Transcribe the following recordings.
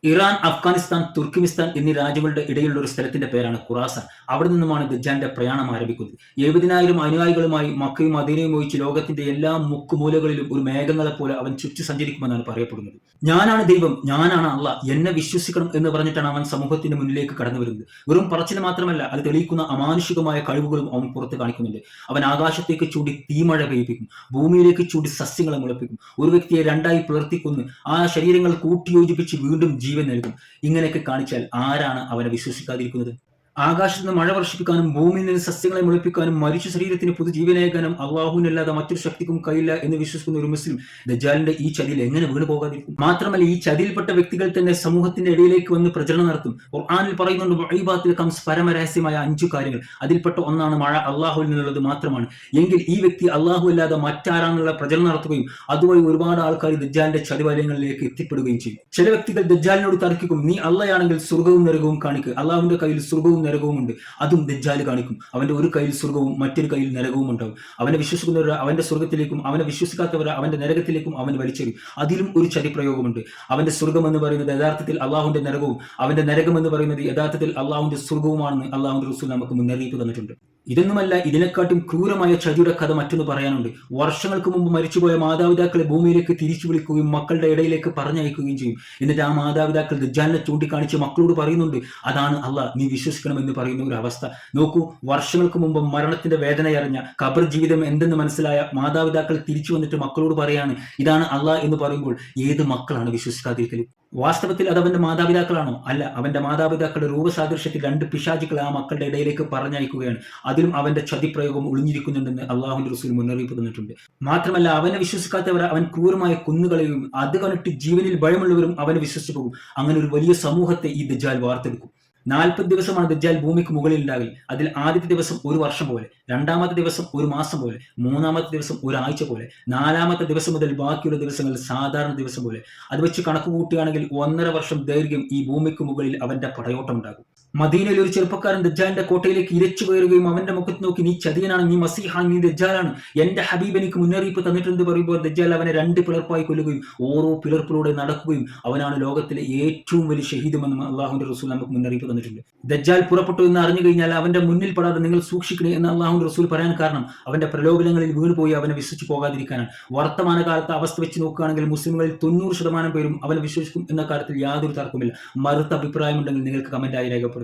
Iran, Afghanistan, തുർക്കിമിസ്ഥാൻ എന്നീ രാജ്യങ്ങളുടെ ഇടയിലുള്ള ഒരു സ്ഥലത്തിന്റെ പേരാണ് ഖുറാസാൻ. അവിടെ നിന്നുമാണ് ദജ്ജാലിന്റെ പ്രയാണം ആരംഭിക്കുന്നത്. 70,000 അനുയായികളുമായി മക്കയും മദീനയും ഒഴിച്ച് ലോകത്തിന്റെ എല്ലാ മുക്കുമൂലകളിലും ഒരു മേഘങ്ങളെപ്പോലെ അവൻ ചുറ്റി സഞ്ചരിക്കുമെന്നാണ് പറയപ്പെടുന്നത്. ഞാനാണ് ദൈവം, ഞാനാണ് അള്ളാഹ്, എന്നെ വിശ്വസിക്കണം എന്ന് പറഞ്ഞിട്ടാണ് അവൻ സമൂഹത്തിന്റെ മുന്നിലേക്ക് കടന്നു വരുന്നത്. വെറും പറച്ചിൽ മാത്രമല്ല, അത് തെളിയിക്കുന്ന അമാനുഷികമായ കഴിവുകളും അവൻ പുറത്ത് കാണിക്കുന്നുണ്ട്. അവൻ ആകാശത്തേക്ക് ചൂണ്ടി തീമഴ പെയ്യിപ്പിക്കും, ഭൂമിയിലേക്ക് ചൂണ്ടി സസ്യങ്ങളെ മുളപ്പിക്കും, ഒരു വ്യക്തിയെ രണ്ടായി പിളർത്തിക്കൊന്ന് ആ ശരീരങ്ങൾ കൂട്ടിയോജിപ്പിച്ച് വീണ്ടും ജീവൻ നൽകും. ഇങ്ങനെയൊക്കെ കാണിച്ചാൽ ആരാണ് അവനെ വിശ്വസിക്കാതിരിക്കുന്നത്? ആകാശത്ത് നിന്ന് മഴ വർഷിപ്പിക്കാനും ഭൂമിയിൽ നിന്ന് സസ്യങ്ങളെ മുളപ്പിക്കാനും മരിച്ച ശരീരത്തിന് പുതുജീവനേകാനും അള്ളാഹുവിനല്ലാതെ മറ്റൊരു ശക്തിക്കും കഴിയില്ല എന്ന് വിശ്വസിക്കുന്ന ഒരു മുസ്ലിം ദജ്ജാലിന്റെ ഈ ചതിയിൽ എങ്ങനെ വീണു പോകാതിരിക്കും? മാത്രമല്ല, ഈ ചതിയിൽപ്പെട്ട വ്യക്തികൾ തന്നെ സമൂഹത്തിന്റെ ഇടയിലേക്ക് വന്ന് പ്രചരണം നടത്തും. ഖുർആനിൽ പറയുന്നുണ്ട്, വഈബാത്തിൽ ഖംസ്, പരമരഹസ്യമായ 5 കാര്യങ്ങൾ. അതിൽപ്പെട്ട ഒന്നാണ് മഴ അള്ളാഹുവിൽ നിന്നുള്ളത് മാത്രമാണ്. എങ്കിൽ ഈ വ്യക്തി അള്ളാഹു അല്ലാതെ മറ്റാരാന്നുള്ള പ്രചരണം നടത്തുകയും അതുവഴി ഒരുപാട് ആൾക്കാർ ദജ്ജാലിന്റെ ചതിവലയങ്ങളിലേക്ക് എത്തിപ്പെടുകയും ചെയ്യും. ചില വ്യക്തികൾ ദജ്ജാലിനോട് തർക്കിക്കും, നീ അള്ളയാണെങ്കിൽ സ്വർഗവും നരകവും കാണിക്കുക, അള്ളാഹുവിന്റെ കയ്യിൽ സ്വർഗവും നരകവും ഉണ്ട്. അതും ദജ്ജാല് കാണിക്കും. അവന്റെ ഒരു കയ്യിൽ സ്വർഗവും മറ്റൊരു കയ്യിൽ നരകവും ഉണ്ടാവും. അവനെ വിശ്വസിക്കുന്നവർ അവന്റെ സ്വർഗത്തിലേക്കും അവനെ വിശ്വസിക്കാത്തവർ അവന്റെ നരകത്തിലേക്കും അവൻ വലിച്ചെറിയും. അതിലും ഒരു ചതിപ്രയോഗമുണ്ട്. അവന്റെ സ്വർഗം എന്ന് പറയുന്നത് യഥാർത്ഥത്തിൽ അള്ളാഹുവിന്റെ നരകവും അവന്റെ നരകം എന്ന് പറയുന്നത് യഥാർത്ഥത്തിൽ അള്ളാഹുവിന്റെ സ്വർഗവുമാണെന്ന് അള്ളാഹുവിന്റെ റസൂൽ നമുക്ക് മുന്നറിയിപ്പ് തന്നിട്ടുണ്ട്. ഇതൊന്നുമല്ല, ഇതിനെക്കാട്ടും ക്രൂരമായ ചതിയുടെ കഥ മറ്റൊന്ന് പറയാനുണ്ട്. വർഷങ്ങൾക്ക് മുമ്പ് മരിച്ചുപോയ മാതാപിതാക്കളെ ഭൂമിയിലേക്ക് തിരിച്ചു വിളിക്കുകയും മക്കളുടെ ഇടയിലേക്ക് പറഞ്ഞയക്കുകയും ചെയ്യും. എന്നിട്ട് ആ മാതാപിതാക്കൾ ദജ്ജാലിനെ ചൂണ്ടിക്കാണിച്ച് മക്കളോട് പറയുന്നുണ്ട്, അതാണ് അള്ളാഹ്, നീ വിശ്വസിക്കണമെന്ന് പറയുന്ന ഒരു അവസ്ഥ. നോക്കൂ, വർഷങ്ങൾക്ക് മുമ്പ് മരണത്തിന്റെ വേദനയറിഞ്ഞ, ഖബർ ജീവിതം എന്തെന്ന് മനസ്സിലായ മാതാപിതാക്കൾ തിരിച്ചു വന്നിട്ട് മക്കളോട് പറയാണ്, ഇതാണ് അള്ളാഹ് എന്ന് പറയുമ്പോൾ ഏത് മക്കളാണ് വിശ്വസിക്കാതിരിക്കല്? വാസ്തവത്തിൽ അത് അവന്റെ മാതാപിതാക്കളാണോ? അല്ല, അവന്റെ മാതാപിതാക്കളുടെ രൂപസാദൃശ്യത്തിൽ 2 പിശാചുക്കൾ ആ മക്കളുടെ ഇടയിലേക്ക് പറഞ്ഞയക്കുകയാണ്. അതിലും അവന്റെ ചതിപ്രയോഗം ഒളിഞ്ഞിരിക്കുന്നുണ്ടെന്ന് അള്ളാഹുവിന്റെ റസൂൽ മുന്നറിയിപ്പ് തന്നിട്ടുണ്ട്. മാത്രമല്ല, അവനെ വിശ്വസിക്കാത്തവർ അവൻ ക്രൂരമായ കുന്നുകളെയും അത് കണ്ടിട്ട് ജീവനിൽ ഭയമുള്ളവരും അവനെ വിശ്വസിച്ചു പോകും. അങ്ങനെ ഒരു വലിയ സമൂഹത്തെ ഈ ദജ്ജാൽ വാർത്തെടുക്കും. 40 ദിവസമാണ് ദജ്ജാൽ ഭൂമിക്ക് മുകളിൽ ഉണ്ടാകൽ. അതിൽ ആദ്യത്തെ ദിവസം ഒരു വർഷം പോലെ, രണ്ടാമത്തെ ദിവസം ഒരു മാസം പോലെ, മൂന്നാമത്തെ ദിവസം ഒരാഴ്ച പോലെ, 4-ാമത്തെ ദിവസം മുതൽ ബാക്കിയുള്ള ദിവസങ്ങൾ സാധാരണ ദിവസം പോലെ. അത് വെച്ച് കണക്ക് കൂട്ടുകയാണെങ്കിൽ 1.5 വർഷം ദൈർഘ്യം ഈ ഭൂമിക്ക് മുകളിൽ അവന്റെ പടയോട്ടം ഉണ്ടാകും. മദീനയിൽ ഒരു ചെറുപ്പക്കാരൻ ദജ്ജാലിന്റെ കോട്ടയിലേക്ക് ഇരച്ചു കയറുകയും അവന്റെ മുഖത്ത് നോക്കി, നീ ചതിയനാണ്, നീ മസീഹാണ്, നീ ദജ്ജാലാണ്, എന്റെ ഹബീബ് എനിക്ക് മുന്നറിയിപ്പ് തന്നിട്ടുണ്ട് പറയുമ്പോൾ ദജ്ജാൽ അവനെ 2 പിളർപ്പായി കൊല്ലുകയും ഓരോ പിളർപ്പിലൂടെ നടക്കുകയും അവനാണ് ലോകത്തിലെ ഏറ്റവും വലിയ ഷഹീദുമെന്ന് അള്ളാഹുവിന്റെ റസൂൽ നമുക്ക് മുന്നറിയിപ്പ് തന്നിട്ടുണ്ട്. ദജ്ജാൽ പുറപ്പെട്ടു എന്ന് അറിഞ്ഞു കഴിഞ്ഞാൽ അവന്റെ മുന്നിൽ പെടാതെ നിങ്ങൾ സൂക്ഷിക്കണേ എന്ന് അള്ളാഹുവിന്റെ റസൂൽ പറയാൻ കാരണം അവന്റെ പ്രലോഭനങ്ങളിൽ വീണുപോയി അവനെ വിശ്വസിച്ച് പോകാതിരിക്കാനാണ്. വർത്തമാനകാലത്തെ അവസ്ഥ വെച്ച് നോക്കുകയാണെങ്കിൽ മുസ്ലിങ്ങളിൽ 90% പേരും അവനെ വിശ്വസിക്കും എന്ന കാര്യത്തിൽ യാതൊരു തർക്കമില്ല. മറുത്ത അഭിപ്രായമുണ്ടെങ്കിൽ നിങ്ങൾക്ക് കമന്റായി രേഖപ്പെടുത്താം.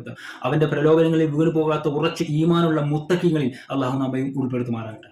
അവന്റെ പ്രലോഭനങ്ങളിൽ വീണു പോകാത്ത ഉറച്ച ഈമാനുള്ള മുത്തക്കിങ്ങളിൽ അള്ളാഹു നമ്മയും ഉൾപ്പെടുത്തുമാറാകട്ടെ.